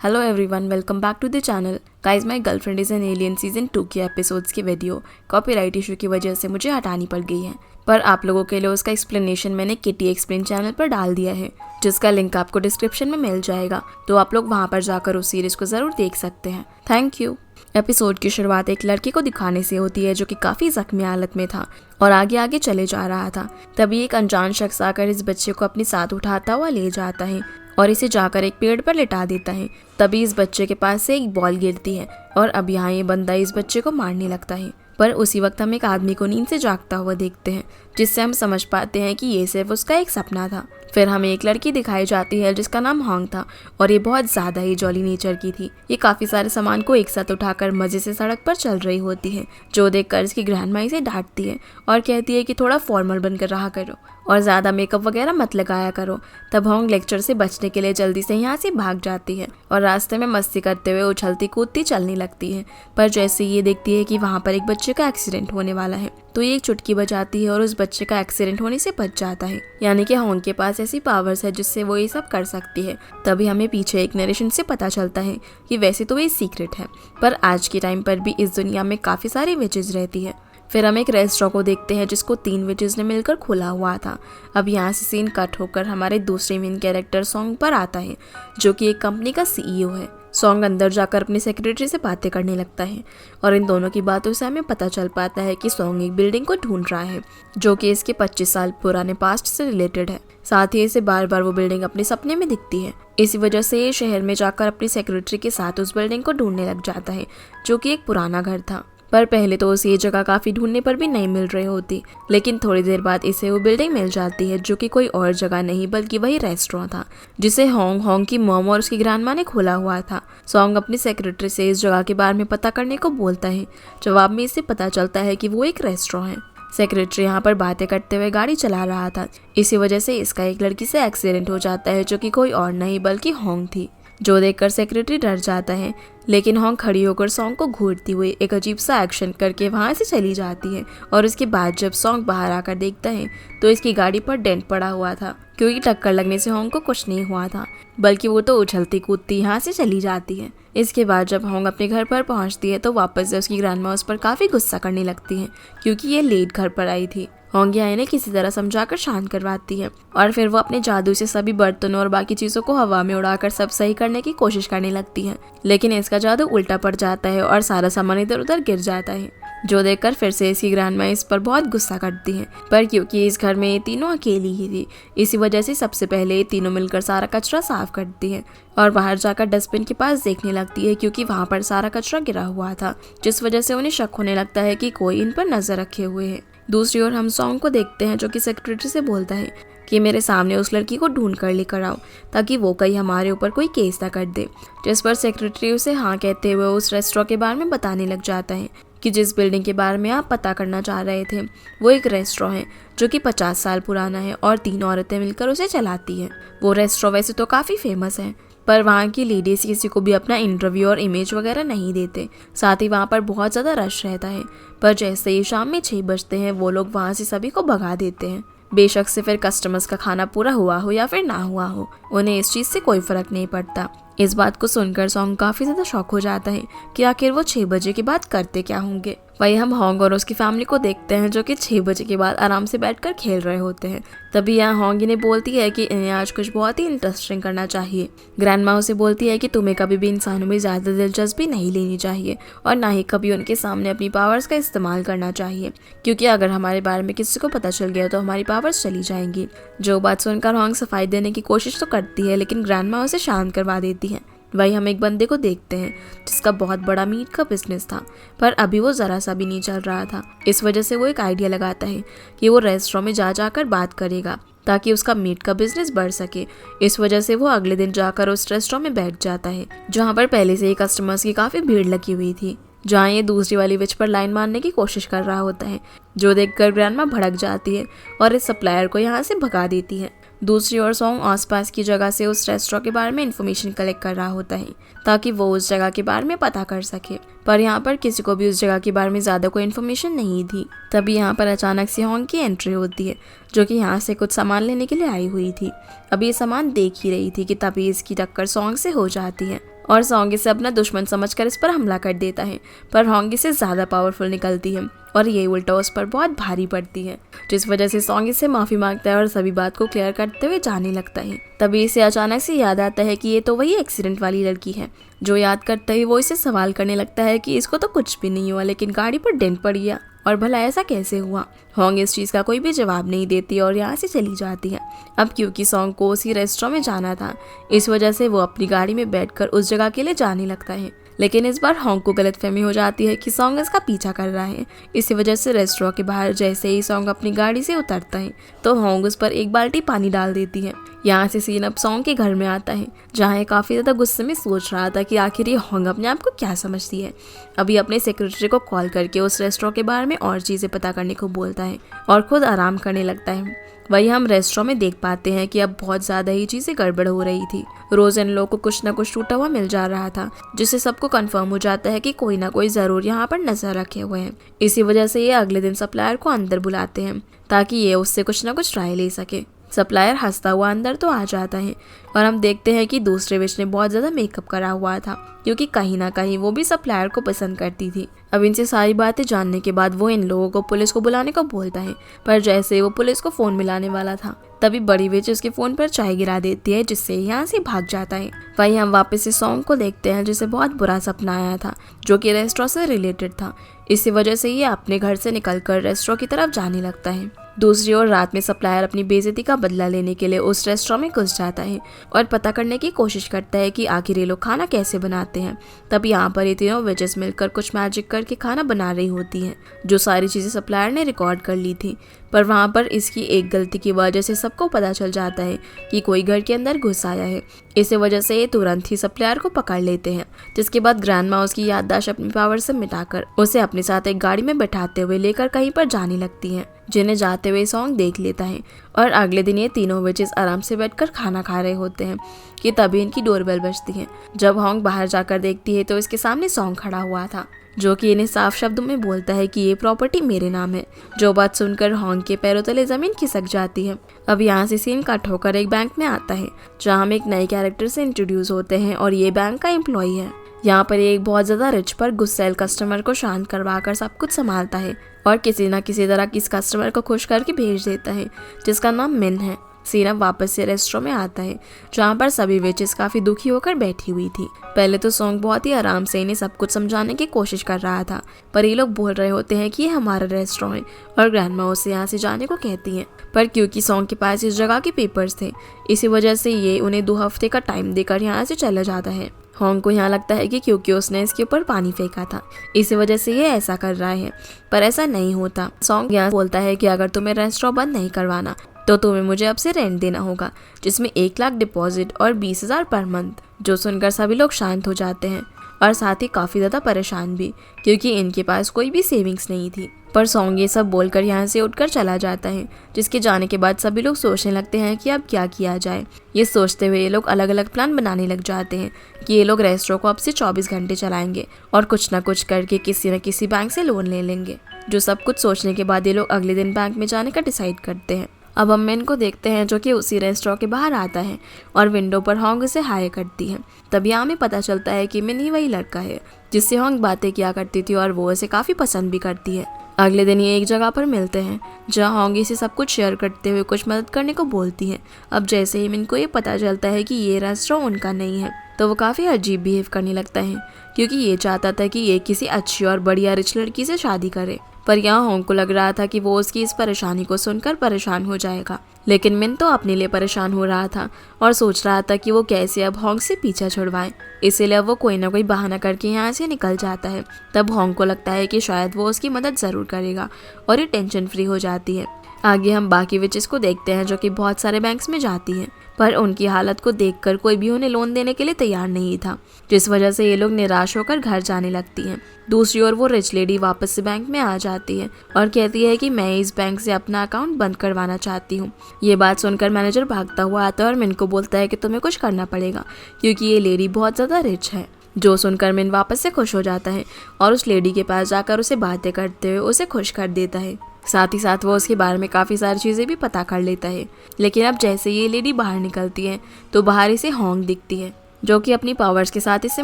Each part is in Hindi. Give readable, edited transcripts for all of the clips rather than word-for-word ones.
Hello everyone, welcome back to the channel. Guys, my girlfriend is an alien season 2 के एपिसोड्स की वीडियो कॉपीराइट इशू की वजह से मुझे हटानी पड़ गई है, पर आप लोगों के लिए उसका एक्सप्लेनेशन मैंने किटी एक्सप्लेन चैनल पर डाल दिया है, जिसका लिंक आपको डिस्क्रिप्शन में मिल जाएगा, तो आप लोग वहां पर जाकर उस सीरीज को जरूर देख सकते हैं। Thank you. एपिसोड की शुरुआत एक लड़के को दिखाने से होती है जो कि काफी जख्मी हालत में था और आगे आगे चले जा रहा था। तभी एक अनजान शख्स आकर इस बच्चे को अपने साथ उठाता हुआ ले जाता है और इसे जाकर एक पेड़ पर लिटा देता है। तभी इस बच्चे के पास से एक बॉल गिरती है और अब यहाँ ये बंदा इस बच्चे को मारने लगता है, पर उसी वक्त हम एक आदमी को नींद से जागता हुआ देखते हैं, जिससे हम समझ पाते हैं कि ये सिर्फ उसका एक सपना था। फिर हमें एक लड़की दिखाई जाती है जिसका नाम होंग था और ये बहुत ज्यादा ही जॉली नेचर की थी। ये काफी सारे सामान को एक साथ उठाकर मजे से सड़क पर चल रही होती है, जो देखकर इसकी ग्रैंडमा इसे डांटती है और कहती है कि थोड़ा फॉर्मल बनकर रहा करो और ज्यादा मेकअप वगैरह मत लगाया करो। तब होंग लेक्चर से बचने के लिए जल्दी से यहाँ से भाग जाती है और रास्ते में मस्ती करते हुए उछलती कूदती चलने लगती है। पर जैसे ये देखती है कि वहाँ पर एक बच्चे का एक्सीडेंट होने वाला है, तो ये एक चुटकी बजाती है और उस बच्चे का एक्सीडेंट होने से बच जाता है। यानी कि होंग के पास ऐसी पावर्स है जिससे वो ये सब कर सकती है। तभी हमें पीछे एक नरेशन से पता चलता है कि वैसे तो ये सीक्रेट है, पर आज के टाइम पर भी इस दुनिया में काफी सारी विचेज रहती है। फिर हम एक रेस्टोरेंट को देखते हैं जिसको 3 विचेज ने मिलकर खोला हुआ था। अब यहाँ से सीन कट होकर हमारे दूसरे मेन कैरेक्टर सॉन्ग पर आता है, जो कि एक कंपनी का सीईओ है। सॉन्ग अंदर जाकर अपनी सेक्रेटरी से बातें करने लगता है और इन दोनों की बातों से हमें पता चल पाता है कि सॉन्ग एक बिल्डिंग को ढूंढ रहा है, जो कि इसके 25 साल पुराने पास्ट से रिलेटेड है। साथ ही इसे बार बार वो बिल्डिंग अपने सपने में दिखती है। इसी वजह से ये शहर में जाकर अपनी सेक्रेटरी के साथ उस बिल्डिंग को ढूंढने लग जाता है, जो कि एक पुराना घर था। पर पहले तो उसे ये जगह काफी ढूंढने पर भी नहीं मिल रही होती, लेकिन थोड़ी देर बाद इसे वो बिल्डिंग मिल जाती है, जो कि कोई और जगह नहीं बल्कि वही रेस्टोरेंट था, जिसे होंग की मॉम और उसकी ग्रैंडमा ने खोला हुआ था। सॉन्ग अपनी सेक्रेटरी से इस जगह के बारे में पता करने को बोलता है। जवाब में इसे पता चलता है कि वो एक रेस्टोरेंट है। सेक्रेटरी यहाँ पर बातें करते हुए गाड़ी चला रहा था, इसी वजह से इसका एक लड़की से एक्सीडेंट हो जाता है, जो कि कोई और नहीं बल्कि होंग थी, जो देखकर सेक्रेटरी डर जाता है। लेकिन होंग खड़ी होकर सॉन्ग को घूरती हुई एक अजीब सा एक्शन करके वहां से चली जाती है और उसके बाद जब सॉन्ग बाहर आकर देखता है तो इसकी गाड़ी पर डेंट पड़ा हुआ था, क्योंकि टक्कर लगने से होंग को कुछ नहीं हुआ था, बल्कि वो तो उछलती कूदती यहाँ से चली जाती है। इसके बाद जब होंग अपने घर पर पहुंचती है तो वापस से उसकी ग्रैंडमा उस पर काफी गुस्सा करने लगती है, क्योंकि ये लेट घर पर आई थी। होंग यहाँ इन्हें किसी तरह समझाकर शांत करवाती है और फिर वो अपने जादू से सभी बर्तनों और बाकी चीजों को हवा में उड़ाकर सब सही करने की कोशिश करने लगती है, लेकिन इसका जादू उल्टा पड़ जाता है और सारा सामान इधर उधर गिर जाता है, जो देखकर फिर से इसकी ग्रैंडमा इस पर बहुत गुस्सा करती है। पर क्योंकि इस घर में ये तीनों अकेली ही थी, इसी वजह से सबसे पहले ये तीनों मिलकर सारा कचरा साफ करती है और बाहर जाकर डस्टबिन के पास देखने लगती है, क्योंकि वहाँ पर सारा कचरा गिरा हुआ था, जिस वजह से उन्हें शक होने लगता है कि कोई इन पर नजर रखे हुए है। दूसरी ओर हम सॉन्ग को देखते हैं, जो कि सेक्रेटरी से बोलता है कि मेरे सामने उस लड़की को ढूंढ कर लेकर आओ, ताकि वो कहीं हमारे ऊपर कोई केस ना कर दे। जिस पर सेक्रेटरी उसे हाँ कहते हुए उस रेस्टोरेंट के बारे में बताने लग जाता है कि जिस बिल्डिंग के बारे में आप पता करना चाह रहे थे वो एक रेस्टोरेंट है, जो कि 50 साल पुराना है और 3 औरतें मिलकर उसे चलाती हैं। वो रेस्टोरेंट वैसे तो काफ़ी फेमस है, पर वहाँ की लेडीज किसी को भी अपना इंटरव्यू और इमेज वगैरह नहीं देते। साथ ही वहाँ पर बहुत ज़्यादा रश रहता है, पर जैसे ही शाम में 6 बजते हैं वो लोग वहाँ से सभी को भगा देते हैं। बेशक से फिर कस्टमर्स का खाना पूरा हुआ हो या फिर ना हुआ हो, उन्हें इस चीज़ से कोई फर्क नहीं पड़ता। इस बात को सुनकर सॉन्ग काफ़ी ज़्यादा शॉक हो जाता है कि आखिर वो 6 बजे के बाद करते क्या होंगे। वही हम होंग और उसकी फैमिली को देखते हैं, जो कि 6 बजे के बाद आराम से बैठकर खेल रहे होते हैं। तभी यहाँ होंग इन्हें बोलती है कि इन्हें आज कुछ बहुत ही इंटरेस्टिंग करना चाहिए। ग्रैंडमा उसे बोलती है कि तुम्हें कभी भी इंसानों में ज़्यादा दिलचस्पी नहीं लेनी चाहिए और ना ही कभी उनके सामने अपनी पावर्स का इस्तेमाल करना चाहिए, क्योंकि अगर हमारे बारे में किसी को पता चल गया तो हमारी पावर्स चली जाएंगी। जो बात सुनकर होंग सफाई देने की कोशिश तो करती है, लेकिन ग्रैंडमा उसे शांत करवा देती है। वही हम एक बंदे को देखते हैं जिसका बहुत बड़ा मीट का बिजनेस था, पर अभी वो जरा सा भी नहीं चल रहा था। इस वजह से वो एक आइडिया लगाता है कि वो रेस्टोरेंट में जाकर बात करेगा, ताकि उसका मीट का बिजनेस बढ़ सके। इस वजह से वो अगले दिन जाकर उस रेस्टोरेंट में बैठ जाता है, जहाँ पर पहले से ही कस्टमर्स की काफ़ी भीड़ लगी हुई थी, जहाँ ये दूसरी वाली विच पर लाइन मारने की कोशिश कर रहा होता है, जो देखकर ग्रैंडमा भड़क जाती है और इस सप्लायर को यहाँ से भगा देती है। दूसरी ओर सॉन्ग आसपास की जगह से उस रेस्टोरेंट के बारे में इन्फॉर्मेशन कलेक्ट कर रहा होता है, ताकि वो उस जगह के बारे में पता कर सके, पर यहाँ पर किसी को भी उस जगह के बारे में ज़्यादा कोई इन्फॉर्मेशन नहीं थी। तभी यहाँ पर अचानक से होंग की एंट्री होती है, जो कि यहाँ से कुछ सामान लेने के लिए आई हुई थी। अभी ये सामान देख ही रही थी कि तभी इसकी टक्कर सॉन्ग से हो जाती है और सॉन्ग इसे अपना दुश्मन समझकर इस पर हमला कर देता है, पर होंग इससे ज़्यादा पावरफुल निकलती है और ये उल्टा उस पर बहुत भारी पड़ती है, जिस वजह से सॉन्ग इससे माफ़ी मांगता है और सभी बात को क्लियर करते हुए जाने लगता है। तभी इसे अचानक से याद आता है कि ये तो वही एक्सीडेंट वाली लड़की है। जो याद करते ही वो इसे सवाल करने लगता है कि इसको तो कुछ भी नहीं हुआ, लेकिन गाड़ी पर डेंट पड़ गया और भला ऐसा कैसे हुआ। होंग इस चीज़ का कोई भी जवाब नहीं देती और यहाँ से चली जाती है। अब क्योंकि सॉन्ग को उसी रेस्टोरेंट में जाना था, इस वजह से वो अपनी गाड़ी में बैठकर उस जगह के लिए जाने लगता है। लेकिन इस बार होंग को गलतफहमी हो जाती है कि सॉन्ग इसका पीछा कर रहा है। इसी वजह से रेस्टोरेंट के बाहर जैसे ही सॉन्ग अपनी गाड़ी से उतरता है तो होंग उस पर एक बाल्टी पानी डाल देती है। यहाँ से सीन अब सॉन्ग के घर में आता है, जहाँ ये काफ़ी ज़्यादा गुस्से में सोच रहा था कि आखिर ये होंग अपने आप को क्या समझती है। अभी अपने सेक्रेटरी को कॉल करके उस रेस्टोरेंट के बारे में और चीज़ें पता करने को बोलता है और खुद आराम करने लगता है। वही हम रेस्टोरेंट में देख पाते हैं कि अब बहुत ज़्यादा ही चीज़ें गड़बड़ हो रही थी। रोज इन लोगों को कुछ ना कुछ टूटा हुआ मिल जा रहा था, जिससे सबको कंफर्म हो जाता है कि कोई ना कोई ज़रूर यहाँ पर नजर रखे हुए हैं। इसी वजह से ये अगले दिन सप्लायर को अंदर बुलाते हैं ताकि ये उससे कुछ ना कुछ राय ले सके। सप्लायर हंसता हुआ अंदर तो आ जाता है और हम देखते हैं कि दूसरे विच ने बहुत ज़्यादा मेकअप करा हुआ था, क्योंकि कहीं ना कहीं वो भी सप्लायर को पसंद करती थी। अब इनसे सारी बातें जानने के बाद वो इन लोगों को पुलिस को बुलाने को बोलता है, पर जैसे वो पुलिस को फ़ोन मिलाने वाला था तभी बड़ी विच उसके फ़ोन पर चाय गिरा देती है, जिससे यहाँ से भाग जाता है। वहीं हम वापस से सॉन्ग को देखते हैं जिसे बहुत बुरा सपना आया था, जो कि रेस्टोरेंट से रिलेटेड था। इसी वजह से ये अपने घर से निकलकर रेस्टोरेंट की तरफ जाने लगता है। दूसरी ओर रात में सप्लायर अपनी बेइज्जती का बदला लेने के लिए उस रेस्टोरेंट में घुस जाता है और पता करने की कोशिश करता है कि आखिर ये लोग खाना कैसे बनाते हैं। तब यहाँ पर ये तीनों वेजेस मिलकर कुछ मैजिक करके खाना बना रही होती हैं, जो सारी चीज़ें सप्लायर ने रिकॉर्ड कर ली थी। पर वहाँ पर इसकी एक गलती की वजह से सबको पता चल जाता है कि कोई घर के अंदर घुस आया है। इसी वजह से ये तुरंत ही सप्लायर को पकड़ लेते हैं, जिसके बाद ग्रैंडमा उसकी याददाश्त अपनी पावर से मिटाकर उसे अपने साथ एक गाड़ी में बैठाते हुए लेकर कहीं पर जाने लगती हैं, जिन्हें जाते हुए सॉन्ग देख लेता है। और अगले दिन ये तीनों विचेस आराम से बैठकर खाना खा रहे होते हैं कि तभी इनकी डोरबेल बजती है। जब होंग बाहर जाकर देखती है तो इसके सामने सॉन्ग खड़ा हुआ था, जो कि इन्हें साफ शब्दों में बोलता है कि ये प्रॉपर्टी मेरे नाम है। जो बात सुनकर होंग के पैरों तले जमीन खिसक जाती है। अब यहाँ से सीन कट होकर एक बैंक में आता है, जहाँ हम एक नए कैरेक्टर से इंट्रोड्यूस होते हैं और ये बैंक का एम्प्लॉई है। यहाँ पर एक बहुत ज़्यादा रिच पर गुस्सैल कस्टमर को शांत करवा कर सब कुछ संभालता है और किसी न किसी तरह इस कस्टमर को खुश करके भेज देता है, जिसका नाम मिन है। सीरप वापस से रेस्टोरेंट में आता है, जहाँ पर सभी वेचेस काफ़ी दुखी होकर बैठी हुई थी। पहले तो सॉन्ग बहुत ही आराम से इन्हें सब कुछ समझाने की कोशिश कर रहा था, पर ये लोग बोल रहे होते हैं कि ये हमारा रेस्टोरेंट है और ग्रैंडमा उसे यहाँ से जाने को कहती हैं। पर क्योंकि सॉन्ग के पास इस जगह के पेपर्स थे, इसी वजह से ये उन्हें 2 हफ्ते का टाइम देकर यहाँ से चला जाता है। होंग को यहाँ लगता है कि क्योंकि उसने इसके ऊपर पानी फेंका था, इसी वजह से ये ऐसा कर रहा है, पर ऐसा नहीं होता। सॉन्ग यहाँ बोलता है कि अगर तुम्हें रेस्टोरेंट बंद नहीं करवाना तो तुम्हें मुझे अब से रेंट देना होगा, जिसमें 1 लाख डिपॉजिट और 20,000 पर मंथ। जो सुनकर सभी लोग शांत हो जाते हैं और साथ ही काफ़ी ज़्यादा परेशान भी, क्योंकि इनके पास कोई भी सेविंग्स नहीं थी। पर सॉन्ग ये सब बोलकर यहाँ से उठकर चला जाता है, जिसके जाने के बाद सभी लोग सोचने लगते हैं कि अब क्या किया जाए। ये सोचते हुए ये लोग अलग अलग प्लान बनाने लग जाते हैं कि ये लोग रेस्टोरेंट को अब से 24 घंटे चलाएंगे और कुछ ना कुछ करके किसी न किसी बैंक से लोन ले लेंगे। जो सब कुछ सोचने के बाद ये लोग अगले दिन बैंक में जाने का डिसाइड करते हैं। अब हम मिन को देखते हैं, जो कि उसी रेस्टोरेंट के बाहर आता है और विंडो पर होंग उसे हाय करती है। तभी हमें पता चलता है कि मिन ही वही लड़का है जिससे होंग बातें किया करती थी और वो उसे काफ़ी पसंद भी करती है। अगले दिन ये एक जगह पर मिलते हैं, जहाँ होंग इसे सब कुछ शेयर करते हुए कुछ मदद करने को बोलती है। अब जैसे ही मिन को ये पता चलता है कि ये रेस्टोरेंट उनका नहीं है, तो वो काफ़ी अजीब बिहेव करने लगता है, क्योंकि ये चाहता था कि ये किसी अच्छी और बढ़िया रिच लड़की से शादी करे। पर यहाँ होंग को लग रहा था कि वो उसकी इस परेशानी को सुनकर परेशान हो जाएगा, लेकिन मिन तो अपने लिए परेशान हो रहा था और सोच रहा था कि वो कैसे अब होंग से पीछा छुड़वाए। इसीलिए वो कोई ना कोई बहाना करके यहाँ से निकल जाता है। तब होंग को लगता है कि शायद वो उसकी मदद ज़रूर करेगा और ये टेंशन फ्री हो जाती है। आगे हम बाकी विचेस को देखते हैं, जो कि बहुत सारे बैंक्स में जाती हैं, पर उनकी हालत को देखकर कोई भी उन्हें लोन देने के लिए तैयार नहीं था, जिस वजह से ये लोग निराश होकर घर जाने लगती हैं। दूसरी ओर वो रिच लेडी वापस से बैंक में आ जाती है और कहती है कि मैं इस बैंक से अपना अकाउंट बंद करवाना चाहती हूँ। ये बात सुनकर मैनेजर भागता हुआ आता है और मिन को बोलता है कि तुम्हें कुछ करना पड़ेगा, क्योंकि ये लेडी बहुत ज़्यादा रिच है। जो सुनकर मिन वापस से खुश हो जाता है और उस लेडी के पास जाकर उसे बातें करते हुए उसे खुश कर देता है। साथ ही साथ वो उसके बारे में काफ़ी सारी चीज़ें भी पता कर लेता है। लेकिन अब जैसे ये लेडी बाहर निकलती है तो बाहर इसे होंग दिखती है, जो कि अपनी पावर्स के साथ इससे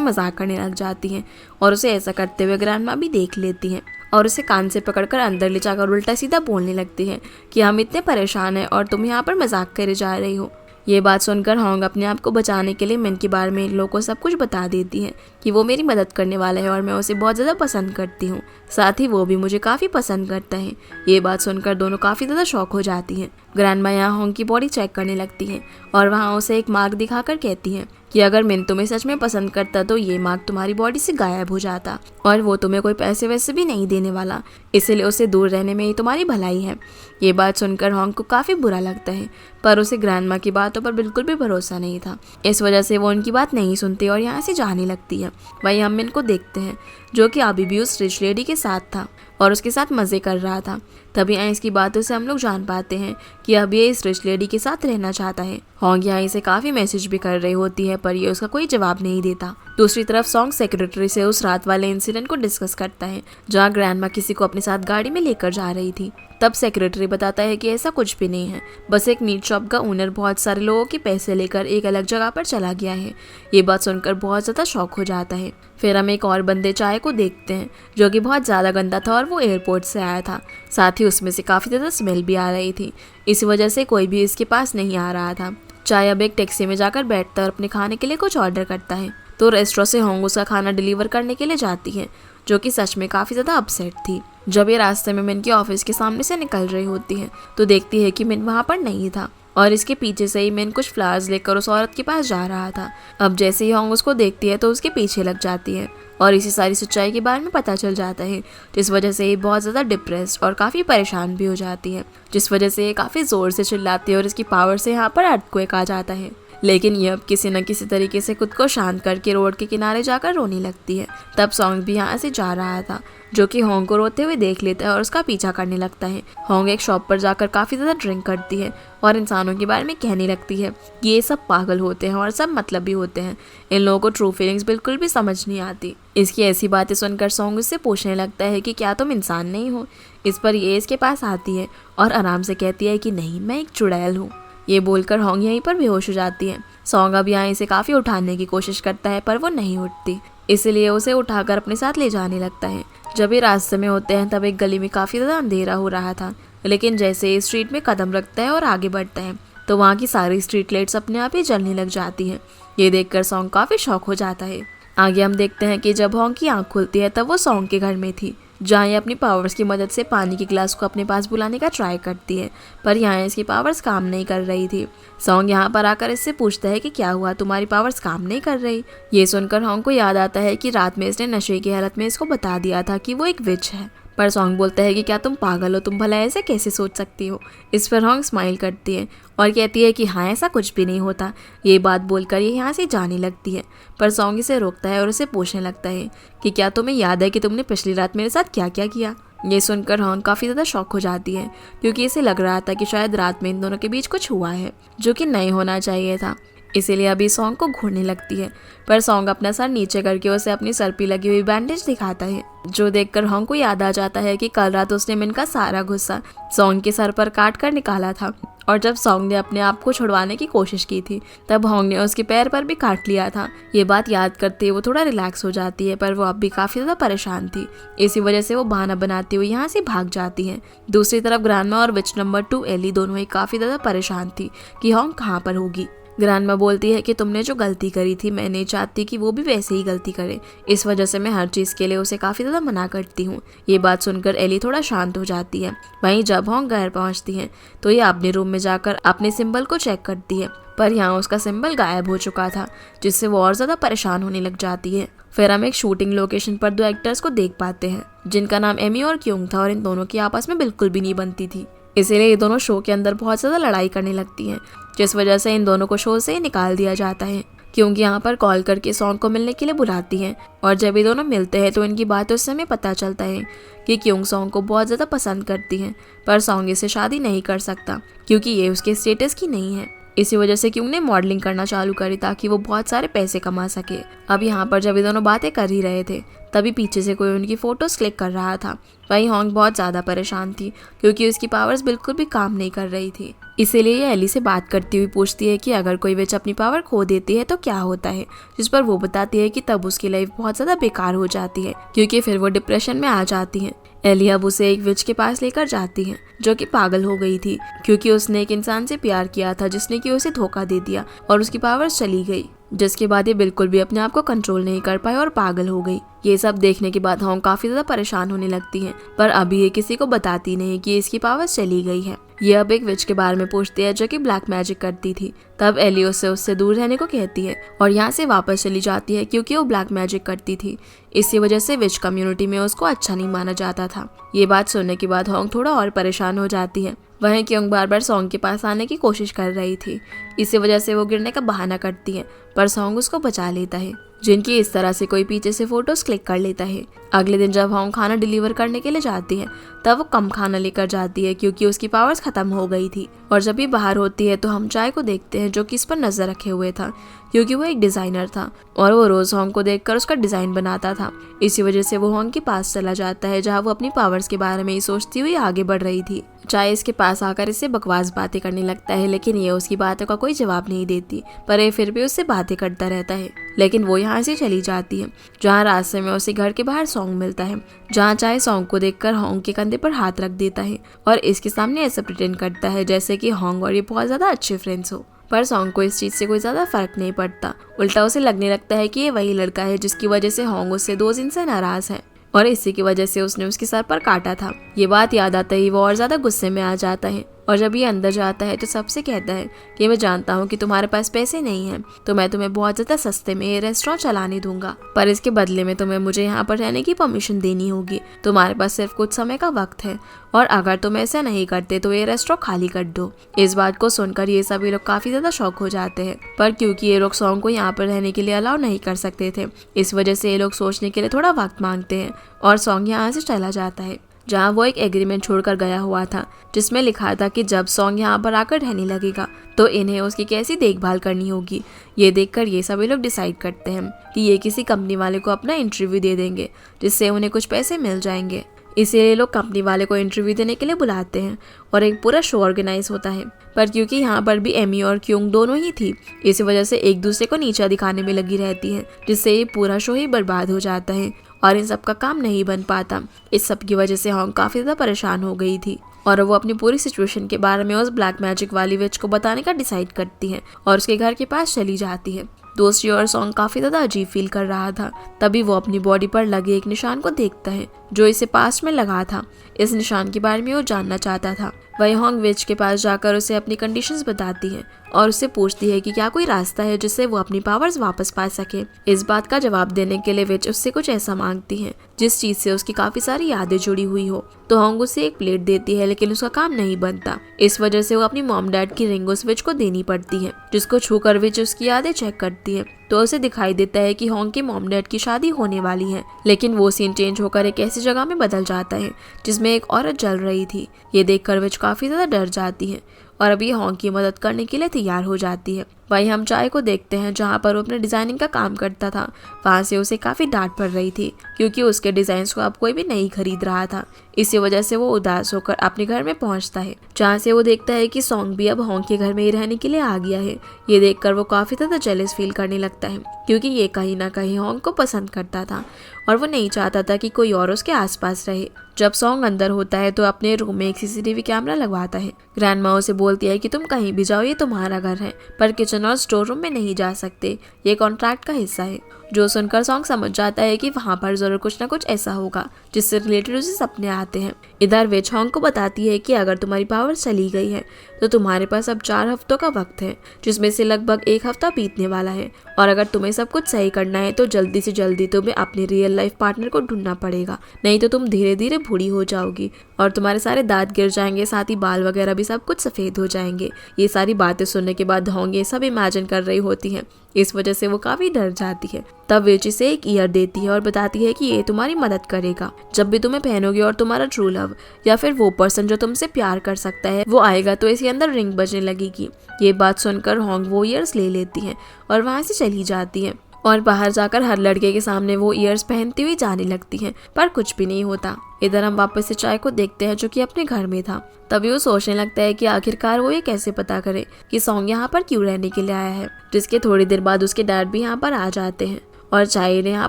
मजाक करने लग जाती हैं और उसे ऐसा करते हुए ग्रैंडमा भी देख लेती हैं और उसे कान से पकड़कर अंदर ले जाकर उल्टा सीधा बोलने लगती है कि हम इतने परेशान हैं और तुम यहाँ पर मजाक करे जा रही हो। ये बात सुनकर होंग अपने आप को बचाने के लिए मिन के बारे में इन लोगों को सब कुछ बता देती है कि वो मेरी मदद करने वाला है और मैं उसे बहुत ज़्यादा पसंद करती हूँ, साथ ही वो भी मुझे काफ़ी पसंद करता है। ये बात सुनकर दोनों काफ़ी ज़्यादा शॉक हो जाती हैं। ग्रैंडमा यहाँ होंग की बॉडी चेक करने लगती है और वहाँ उसे एक मार्क दिखाकर कहती है कि अगर मिन तुम्हें सच में पसंद करता तो ये मार्क तुम्हारी बॉडी से गायब हो जाता और वो तुम्हें कोई पैसे वैसे भी नहीं देने वाला, इसलिए उससे दूर रहने में ही तुम्हारी भलाई है। ये बात सुनकर होंग को काफ़ी बुरा लगता है, पर उसे ग्रैंडमा की बातों पर बिल्कुल भी भरोसा नहीं था। इस वजह से वो उनकी बात नहीं सुनती और यहाँ से जाने लगती है। वहीं हम मिन को देखते हैं जो कि अभी भी उस रिच लेडी के साथ था और उसके साथ मज़े कर रहा था। तभी यहाँ इसकी बातों से हम लोग जान पाते हैं कि अब ये इस रिच लेडी के साथ रहना चाहता है। होंग यहाँ इसे काफ़ी मैसेज भी कर रही होती है पर ये उसका कोई जवाब नहीं देता। दूसरी तरफ सॉन्ग सेक्रेटरी से उस रात वाले इंसिडेंट को डिस्कस करता है जहाँ ग्रैंडमा किसी को अपने साथ गाड़ी में लेकर जा रही थी। तब सेक्रेटरी बताता है कि ऐसा कुछ भी नहीं है, बस एक मीट शॉप का ओनर बहुत सारे लोगों के पैसे लेकर एक अलग जगह पर चला गया है। ये बात सुनकर बहुत ज़्यादा शॉक हो जाता है। फिर हम एक और बंदे चाय को देखते हैं जो कि बहुत ज़्यादा गंदा था और वो एयरपोर्ट से आया था, साथ ही उसमें से काफ़ी ज़्यादा स्मेल भी आ रही थी। इस वजह से कोई भी इसके पास नहीं आ रहा था। चाय अब एक टैक्सी में जाकर बैठता है और अपने खाने के लिए कुछ ऑर्डर करता है तो रेस्टोरेंट से होंग उसका खाना डिलीवर करने के लिए जाती है, जो कि सच में काफ़ी ज़्यादा अपसेट थी। जब ये रास्ते में मिन के ऑफिस के सामने से निकल रही होती है तो देखती है कि मिन वहाँ पर नहीं था और इसके पीछे से ही मिन कुछ फ्लावर्स लेकर उस औरत के पास जा रहा था। अब जैसे ही होंग उसको देखती है तो उसके पीछे लग जाती है और इसी सारी सच्चाई के बारे में पता चल जाता है, जिस वजह से ये बहुत ज़्यादा डिप्रेस्ड और काफ़ी परेशान भी हो जाती है, जिस वजह से ये काफ़ी ज़ोर से चिल्लाती है और इसकी पावर से यहाँ पर अर्थक्वेक आ जाता है। लेकिन ये अब किसी न किसी तरीके से खुद को शांत करके रोड के किनारे जाकर रोने लगती है। तब सॉन्ग भी यहाँ से जा रहा था जो कि होंग को रोते हुए देख लेता है और उसका पीछा करने लगता है। होंग एक शॉप पर जाकर काफ़ी ज़्यादा ड्रिंक करती है और इंसानों के बारे में कहने लगती है कि ये सब पागल होते हैं और सब मतलबी होते हैं, इन लोगों को ट्रू फीलिंग्स बिल्कुल भी समझ नहीं आती। इसकी ऐसी बातें सुनकर सॉन्ग उससे पूछने लगता है कि क्या तुम इंसान नहीं हो। इस पर ये इसके पास आती है और आराम से कहती है कि नहीं, मैं एक चुड़ैल हूँ। ये बोलकर होंग यहीं पर बेहोश हो जाती है। सॉन्ग अब यहाँ इसे काफ़ी उठाने की कोशिश करता है पर वो नहीं उठती, इसलिए उसे उठाकर अपने साथ ले जाने लगता है। जब ये रास्ते में होते हैं तब एक गली में काफ़ी ज़्यादा अंधेरा हो रहा था, लेकिन जैसे ये स्ट्रीट में कदम रखता है और आगे बढ़ता है तो वहाँ की सारी स्ट्रीट लाइट्स अपने आप ही जलने लग जाती हैं। ये देखकर सॉन्ग काफ़ी शॉक हो जाता है। आगे हम देखते हैं कि जब होंग की आँख खुलती है तब वो सॉन्ग के घर में थी, जहाँ ये अपनी पावर्स की मदद से पानी की गिलास को अपने पास बुलाने का ट्राई करती है, पर यहाँ इसकी पावर्स काम नहीं कर रही थी। सॉन्ग यहाँ पर आकर इससे पूछता है कि क्या हुआ, तुम्हारी पावर्स काम नहीं कर रही। ये सुनकर होंग को याद आता है कि रात में इसने नशे की हालत में इसको बता दिया था कि वो एक विच है, पर सॉन्ग बोलता है कि क्या तुम पागल हो, तुम भला ऐसे कैसे सोच सकती हो। इस पर होंग स्माइल करती है और कहती है कि हाँ, ऐसा कुछ भी नहीं होता। ये बात बोलकर ये यहाँ से जाने लगती है, पर सॉन्ग इसे रोकता है और उसे पूछने लगता है कि क्या तुम्हें याद है कि तुमने पिछली रात मेरे साथ क्या क्या किया। ये सुनकर होंग काफ़ी ज़्यादा शॉक हो जाती है क्योंकि इसे लग रहा था कि शायद रात में इन दोनों के बीच कुछ हुआ है जो कि नहीं होना चाहिए था। इसीलिए अभी सॉन्ग को घूरने लगती है, पर सॉन्ग अपना सर नीचे करके उसे अपनी सर पे लगी हुई बैंडेज दिखाता है, जो देखकर होंग को याद आ जाता है कि कल रात उसने मिन का सारा गुस्सा सॉन्ग के सर पर काट कर निकाला था और जब सॉन्ग ने अपने आप को छुड़वाने की कोशिश की थी तब होंग ने उसके पैर पर भी काट लिया था। ये बात याद करते वो थोड़ा रिलैक्स हो जाती है, पर वो अब भी काफ़ी ज़्यादा परेशान थी। इसी वजह से वो बहाना बनाती हुई यहाँ से भाग जाती है। दूसरी तरफ ग्रैंडमा और विच नंबर 2 एली दोनों ही काफ़ी ज़्यादा परेशान थी कि होंग कहाँ पर होगी। ग्रैंडमा बोलती है कि तुमने जो गलती करी थी मैं नहीं चाहती कि वो भी वैसे ही गलती करे, इस वजह से मैं हर चीज़ के लिए उसे काफ़ी ज़्यादा मना करती हूँ। ये बात सुनकर एली थोड़ा शांत हो जाती है। वहीं जब होंग घर पहुँचती है तो ये अपने रूम में जाकर अपने सिंबल को चेक करती है, पर यहाँ उसका सिंबल गायब हो चुका था, जिससे वो और ज़्यादा परेशान होने लग जाती है। फिर हम एक शूटिंग लोकेशन पर 2 एक्टर्स को देख पाते हैं जिनका नाम एमी और क्योंग था और इन दोनों की आपस में बिल्कुल भी नहीं बनती थी, इसीलिए ये दोनों शो के अंदर बहुत ज़्यादा लड़ाई करने लगती हैं, जिस वजह से इन दोनों को शो से निकाल दिया जाता है। क्योंकि यहाँ पर कॉल करके सॉन्ग को मिलने के लिए बुलाती हैं और जब ये दोनों मिलते हैं तो इनकी बातों से हमें पता चलता है कि क्योंग सॉन्ग को बहुत ज़्यादा पसंद करती हैं, पर सॉन्ग इसे शादी नहीं कर सकता क्योंकि ये उसके स्टेटस की नहीं है। इसी वजह से क्योंग ने मॉडलिंग करना चालू करी ताकि वो बहुत सारे पैसे कमा सके। अब यहाँ पर जब ये दोनों बातें कर ही रहे थे तभी पीछे से कोई उनकी फोटोज क्लिक कर रहा था। वहीं होंग बहुत ज़्यादा परेशान थी क्योंकि उसकी पावर्स बिल्कुल भी काम नहीं कर रही थी। इसीलिए ये एली से बात करती हुई पूछती है कि अगर कोई विच अपनी पावर खो देती है तो क्या होता है, जिस पर वो बताती है कि तब उसकी लाइफ बहुत ज़्यादा बेकार हो जाती है क्योंकि फिर वो डिप्रेशन में आ जाती है। एली अब उसे एक विच के पास लेकर जाती है जो कि पागल हो गई थी क्योंकि उसने एक इंसान से प्यार किया था जिसने कि उसे धोखा दे दिया और उसकी पावर्स चली गई, जिसके बाद ये बिल्कुल भी अपने आप को कंट्रोल नहीं कर पाई और पागल हो गई। ये सब देखने के बाद होंग काफी ज्यादा परेशान होने लगती है, पर अभी ये किसी को बताती नहीं कि इसकी पावर्स चली गई है। ये अब एक विच के बारे में पूछती है जो कि ब्लैक मैजिक करती थी। तब एली उससे दूर रहने को कहती है और यहाँ से वापस चली जाती है क्योंकि वो ब्लैक मैजिक करती थी। इसी वजह से विच कम्युनिटी में उसको अच्छा नहीं माना जाता था। ये बात सुनने के बाद होंग थोड़ा और परेशान हो जाती है। वहीं क्योंग बार बार सॉन्ग के पास आने की कोशिश कर रही थी, इसी वजह से वो गिरने का बहाना करती है, पर सॉन्ग उसको बचा लेता है, जिनकी इस तरह से कोई पीछे से फोटोज क्लिक कर लेता है। अगले दिन जब होंग खाना डिलीवर करने के लिए जाती है तब वो कम खाना लेकर जाती है क्योंकि उसकी पावर्स खत्म हो गई थी। और जब ये बाहर होती है तो हम चाय को देखते हैं जो कि इस पर नजर रखे हुए था क्योंकि वो एक डिजाइनर था और वो रोज होंग को देखकर उसका डिजाइन बनाता था। इसी वजह से वो होंग के पास चला जाता है जहाँ वो अपनी पावर्स के बारे में ही सोचती हुई आगे बढ़ रही थी। चाय इसके पास आकर इससे बकवास बातें करने लगता है, लेकिन ये उसकी बातों का कोई जवाब नहीं देती, पर ये फिर भी उससे बातें करता रहता है। लेकिन वो यहाँ से चली जाती है जहाँ रास्ते में उसे घर के बाहर सॉन्ग मिलता है, जहाँ चाय सॉन्ग को देखकर होंग के कंधे पर हाथ रख देता है और इसके सामने ऐसा प्रिटेंड करता है जैसे कि होंग और ये बहुत ज्यादा अच्छे फ्रेंड्स हो। पर सॉन्ग को इस चीज से कोई ज्यादा फर्क नहीं पड़ता, उल्टा उसे लगने लगता है कि ये वही लड़का है जिसकी वजह से होंग उससे 2 दिन से नाराज है और इसी की वजह से उसने उसके सर पर काटा था। ये बात याद आते ही वो और ज्यादा गुस्से में आ जाता है और जब ये अंदर जाता है तो सबसे कहता है कि मैं जानता हूँ कि तुम्हारे पास पैसे नहीं हैं, तो मैं तुम्हें बहुत ज्यादा सस्ते में ये रेस्टोरेंट चलाने दूंगा, पर इसके बदले में तुम्हें मुझे यहाँ पर रहने की परमिशन देनी होगी। तुम्हारे पास सिर्फ कुछ समय का वक्त है और अगर तुम ऐसा नहीं करते तो ये रेस्टोरेंट खाली कर दो। इस बात को सुनकर ये सभी लोग काफी ज्यादा शॉक हो जाते हैं, पर क्योंकि ये लोग सॉन्ग को यहाँ पर रहने के लिए अलाउ नहीं कर सकते थे, इस वजह से ये लोग सोचने के लिए थोड़ा वक्त मांगते हैं और सॉन्ग यहाँ से चला जाता है जहाँ वो एक एग्रीमेंट छोड़कर गया हुआ था जिसमें लिखा था कि जब सॉन्ग यहाँ पर आकर रहने लगेगा तो इन्हें उसकी कैसी देखभाल करनी होगी। ये देखकर ये सभी लोग डिसाइड करते हैं कि ये किसी कंपनी वाले को अपना इंटरव्यू दे देंगे जिससे उन्हें कुछ पैसे मिल जाएंगे। इसीलिए लोग कंपनी वाले को इंटरव्यू देने के लिए बुलाते हैं और एक पूरा शो ऑर्गेनाइज होता है, पर क्योंकि यहाँ पर भी एमी और क्योंग दोनों ही थी, इस वजह से एक दूसरे को नीचा दिखाने में लगी रहती है, जिससे ये पूरा शो ही बर्बाद हो जाता है और इन सब का काम नहीं बन पाता। इस सब की वजह से होंग काफी ज्यादा परेशान हो गई थी और वो अपनी पूरी सिचुएशन के बारे में उस ब्लैक मैजिक वाली विच को बताने का डिसाइड करती है और उसके घर के पास चली जाती है। दूसरी ओर सॉन्ग काफी ज्यादा अजीब फील कर रहा था, तभी वो अपनी बॉडी पर लगे एक निशान को देखता है जो इसे पास्ट में लगा था। इस निशान के बारे में वो जानना चाहता था। वही होंग विच के पास जाकर उसे अपनी कंडीशंस बताती है और उससे पूछती है कि क्या कोई रास्ता है जिससे वो अपनी पावर्स वापस पा सके। इस बात का जवाब देने के लिए विच उससे कुछ ऐसा मांगती है जिस चीज से उसकी काफी सारी यादें जुड़ी हुई हो, तो होंग उसे एक प्लेट देती है, लेकिन उसका काम नहीं बनता। इस वजह से वो अपनी मॉम डैड की रिंग उस विच को देनी पड़ती है, जिसको छूकर विच उसकी यादें चेक करती है तो उसे दिखाई देता है कि होंग के मॉम डैड की शादी होने वाली है, लेकिन वो सीन चेंज होकर एक ऐसी जगह में बदल जाता है जिसमें एक औरत जल रही थी। ये देखकर विच काफी ज्यादा डर जाती है और अभी होंग की मदद करने के लिए तैयार हो जाती है। वहीं हम चाय को देखते हैं जहाँ पर वो अपने डिजाइनिंग का काम करता था, वहाँ से उसे काफी डांट पड़ रही थी क्योंकि उसके डिजाइन को अब कोई भी नहीं खरीद रहा था। इसी वजह से वो उदास होकर अपने घर में पहुँचता है, जहाँ से वो देखता है कि सॉन्ग भी अब होंग के घर में ही रहने के लिए आ गया है। ये देखकर वो काफी ज्यादा जेलस फील करने लगता है क्योंकि ये कहीं ना कहीं होंग को पसंद करता था और वो नहीं चाहता था कि कोई और उसके आसपास रहे। जब सॉन्ग अंदर होता है तो अपने रूम में एक सीसीटीवी कैमरा लगवाता है। ग्रैंडमा उसे बोलती है कि तुम कहीं भी जाओ, ये तुम्हारा घर है, पर किचन और स्टोर रूम में नहीं जा सकते, ये कॉन्ट्रैक्ट का हिस्सा है। जो सुनकर सॉन्ग समझ जाता है कि वहाँ पर जरूर कुछ ना कुछ ऐसा होगा जिससे रिलेटेड उसे सपने आते हैं। इधर विच होंग को बताती है कि अगर तुम्हारी पावर चली गई है तो तुम्हारे पास अब 4 हफ्तों का वक्त है, जिसमें से लगभग 1 हफ्ता बीतने वाला है, और अगर तुम्हें सब कुछ सही करना है तो जल्दी से जल्दी तुम्हें अपने रियल लाइफ पार्टनर को ढूंढना पड़ेगा, नहीं तो तुम धीरे धीरे बूढ़ी हो जाओगी और तुम्हारे सारे दांत गिर जाएंगे, साथ ही बाल वगैरह भी सब कुछ सफेद हो जाएंगे। ये सारी बातें सुनने के बाद होंग ये सब इमेजिन कर रही होती है, इस वजह से वो काफी डर जाती है। तब विच इसे एक ईयर देती है और बताती है कि ये तुम्हारी मदद करेगा। जब भी तुम्हें पहनोगे और तुम्हारा ट्रू लव या फिर वो पर्सन जो तुमसे प्यार कर सकता है वो आएगा तो इसके अंदर रिंग बजने लगेगी। ये बात सुनकर होंग वो ईयर्स ले लेती है और वहाँ से चली जाती है और बाहर जाकर हर लड़के के सामने वो ईयर्स पहनती हुई जाने लगती है, पर कुछ भी नहीं होता। इधर हम वापस से चाय को देखते हैं जो कि अपने घर में था। तभी वो सोचने लगता है कि आखिरकार वो ये कैसे पता करे कि सॉन्ग यहाँ पर क्यों रहने के लिए आया है। जिसके थोड़ी देर बाद उसके डैड भी यहाँ पर आ जाते हैं और चाय ने यहाँ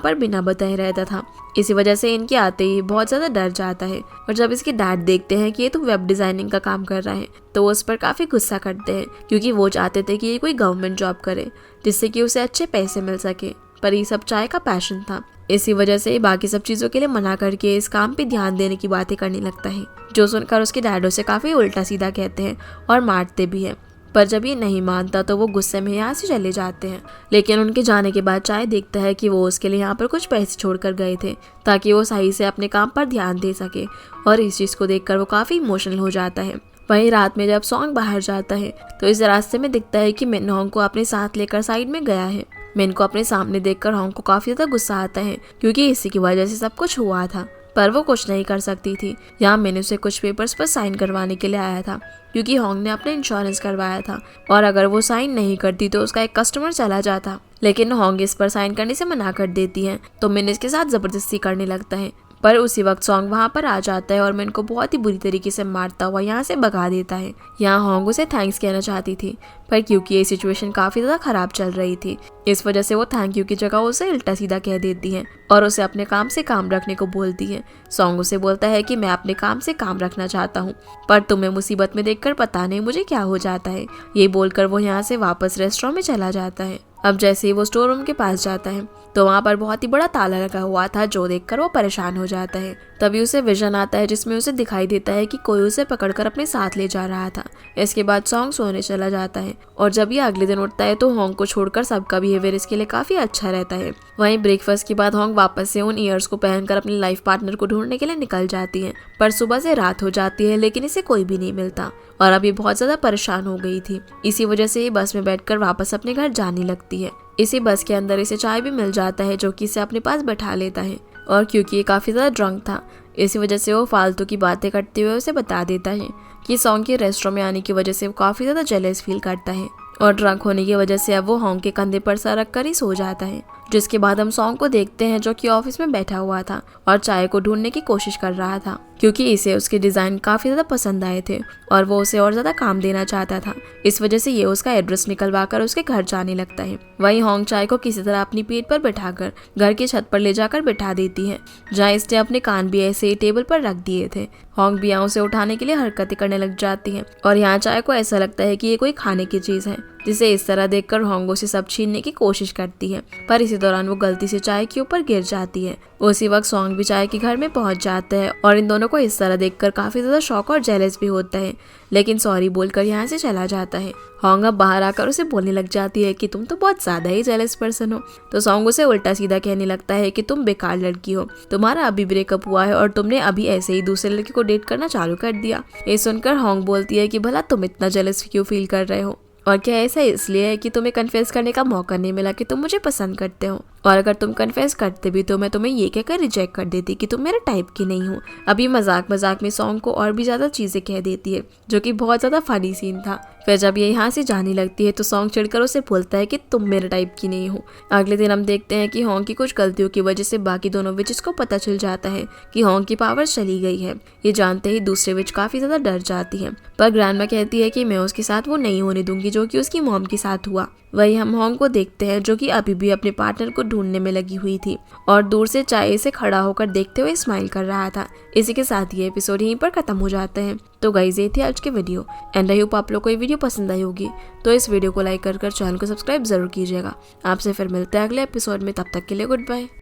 पर बिना बताए रहता था। इसी वजह से इनके आते ही बहुत ज़्यादा डर जाता है और जब इसके डैड देखते हैं कि ये तो वेब डिज़ाइनिंग का काम कर रहा है तो वो उस पर काफ़ी गुस्सा करते हैं, क्योंकि वो चाहते थे कि ये कोई गवर्नमेंट जॉब करे जिससे कि उसे अच्छे पैसे मिल सके, पर ये सब चाय का पैशन था। इसी वजह से बाकी सब चीज़ों के लिए मना करके इस काम पे ध्यान देने की बातें करने लगता है, जो सुनकर उसके डैड उसे काफ़ी उल्टा सीधा कहते हैं और मारते भी हैं। पर जब ये नहीं मानता तो वो गुस्से में यहाँ से चले जाते हैं। लेकिन उनके जाने के बाद चाय देखता है कि वो उसके लिए यहाँ पर कुछ पैसे छोड़कर गए थे ताकि वो सही से अपने काम पर ध्यान दे सके, और इस चीज़ को देखकर वो काफ़ी इमोशनल हो जाता है। वहीं रात में जब सॉन्ग बाहर जाता है तो इस रास्ते में दिखता है कि मिन होंग को अपने साथ लेकर साइड में गया है। मिन को अपने सामने देखकर होंग को काफ़ी ज़्यादा गुस्सा आता है, क्योंकि इसी की वजह से सब कुछ हुआ था, पर वो कुछ नहीं कर सकती थी। यहाँ मैंने उसे कुछ पेपर्स पर साइन करवाने के लिए आया था, क्योंकि होंग ने अपना इंश्योरेंस करवाया था और अगर वो साइन नहीं करती तो उसका एक कस्टमर चला जाता। लेकिन होंग इस पर साइन करने से मना कर देती है तो मिन इसके साथ ज़बरदस्ती करने लगता है। पर उसी वक्त सॉन्ग वहाँ पर आ जाता है और मिन को बहुत ही बुरी तरीके से मारता हुआ यहाँ से भगा देता है। यहाँ होंग उसे थैंक्स कहना चाहती थी, पर क्योंकि ये सिचुएशन काफ़ी ज़्यादा ख़राब चल रही थी इस वजह से वो थैंक यू की जगह उसे उल्टा सीधा कह देती है और उसे अपने काम से काम रखने को बोलती है। सॉन्ग उसे बोलता है कि मैं अपने काम से काम रखना चाहता हूँ, पर तुम्हें मुसीबत में देखकर पता नहीं मुझे क्या हो जाता है। ये बोलकर वो यहाँ से वापस रेस्टोरेंट में चला जाता है। अब जैसे ही वो स्टोर रूम के पास जाता है तो वहाँ पर बहुत ही बड़ा ताला लगा हुआ था, जो देखकर वो परेशान हो जाता है। तभी उसे विजन आता है जिसमें उसे दिखाई देता है कि कोई उसे पकड़कर अपने साथ ले जा रहा था। इसके बाद सॉन्ग सोने चला जाता है और जब ये अगले दिन उठता है तो होंग को छोड़कर सबका बिहेवियर इसके लिए काफ़ी अच्छा रहता है। वहीं ब्रेकफास्ट के बाद होंग वापस से उन ईयर्स को पहनकर अपने लाइफ पार्टनर को ढूंढने के लिए निकल जाती है, पर सुबह से रात हो जाती है लेकिन इसे कोई भी नहीं मिलता और अब ये बहुत ज़्यादा परेशान हो गई थी। इसी वजह से ये बस में बैठकर वापस अपने घर जाने लगती है। इसी बस के अंदर इसे चाय भी मिल जाता है जो कि इसे अपने पास बैठा लेता है, और क्योंकि ये काफ़ी ज़्यादा ड्रंक था इसी वजह से वो फालतू की बातें करते हुए उसे बता देता है कि सॉन्ग के रेस्टोरेंट में आने की वजह से वो काफ़ी ज़्यादा जेलस फील करता है और ड्रंक होने की वजह से अब वो होंग के कंधे पर सर रख कर ही सो जाता है। जिसके बाद हम सॉन्ग को देखते हैं जो कि ऑफिस में बैठा हुआ था और चाय को ढूंढने की कोशिश कर रहा था, क्योंकि इसे उसके डिज़ाइन काफ़ी ज़्यादा पसंद आए थे और वो उसे और ज़्यादा काम देना चाहता था। इस वजह से ये उसका एड्रेस निकलवा कर उसके घर जाने लगता है। वहीं होंग चाय को किसी तरह अपनी पीठ पर बैठाकर घर की छत पर ले जाकर बैठा देती है, जहाँ इसने अपने कान भी ऐसे ही टेबल पर रख दिए थे। होंग भी यहाँ उसे उठाने के लिए हरकतें करने लग जाती है और यहाँ चाय को ऐसा लगता है कि ये कोई खाने की चीज़ है, जिसे इस तरह देखकर होंग उसे सब छीनने की कोशिश करती है, पर इसी दौरान वो गलती से चाय के ऊपर गिर जाती है। उसी वक्त सॉन्ग भी चाय के घर में पहुंच जाता है और इन दोनों को इस तरह देखकर काफ़ी ज़्यादा शॉक और जेलस भी होता है, लेकिन सॉरी बोलकर यहाँ से चला जाता है। होंग अब बाहर आकर उसे बोलने लग जाती है कि तुम तो बहुत ज़्यादा ही जेलस पर्सन हो, तो सॉन्ग उसे उल्टा सीधा कहने लगता है कि तुम बेकार लड़की हो, तुम्हारा अभी ब्रेकअप हुआ है और तुमने अभी ऐसे ही दूसरे लड़के को डेट करना चालू कर दिया। ये सुनकर होंग बोलती है कि भला तुम इतना जेलस क्यों फील कर रहे हो, और क्या ऐसा इसलिए है कि तुम्हें कन्फेस करने का मौका नहीं मिला कि तुम मुझे पसंद करते हो, और अगर तुम कन्फेस करते भी तो मैं तुम्हें ये कहकर रिजेक्ट कर देती कि तुम मेरे टाइप की नहीं हो। अभी मजाक मजाक में सॉन्ग को और भी ज़्यादा चीज़ें कह देती है, जो कि बहुत ज़्यादा फनी सीन था। फिर जब ये यहाँ से जाने लगती है तो सॉन्ग चिढ़कर उसे बोलता है कि तुम मेरे टाइप की नहीं हो। अगले दिन हम देखते हैं कि होंग की कुछ गलतियों की वजह से बाकी दोनों विचेस को पता चल जाता है कि होंग की पावर चली गई है। ये जानते ही दूसरे विच काफ़ी ज़्यादा डर जाती है, पर ग्रैंडमा कहती है कि मैं उसके साथ वो नहीं होने दूंगी जो कि उसकी मॉम के साथ हुआ। वही हम होंग को देखते हैं जो कि अभी भी अपने पार्टनर को ढूंढने में लगी हुई थी और दूर से चाय से खड़ा होकर देखते हुए स्माइल कर रहा था। इसी के साथ ये एपिसोड यहीं पर खत्म हो जाते हैं। तो गाइस ये थी आज के वीडियो एंड आई होप आप लोग को ये वीडियो पसंद आई होगी, तो इस वीडियो को लाइक कर चैनल को सब्सक्राइब जरूर कीजिएगा। आपसे फिर मिलते हैं अगले एपिसोड में, तब तक के लिए गुड बाय।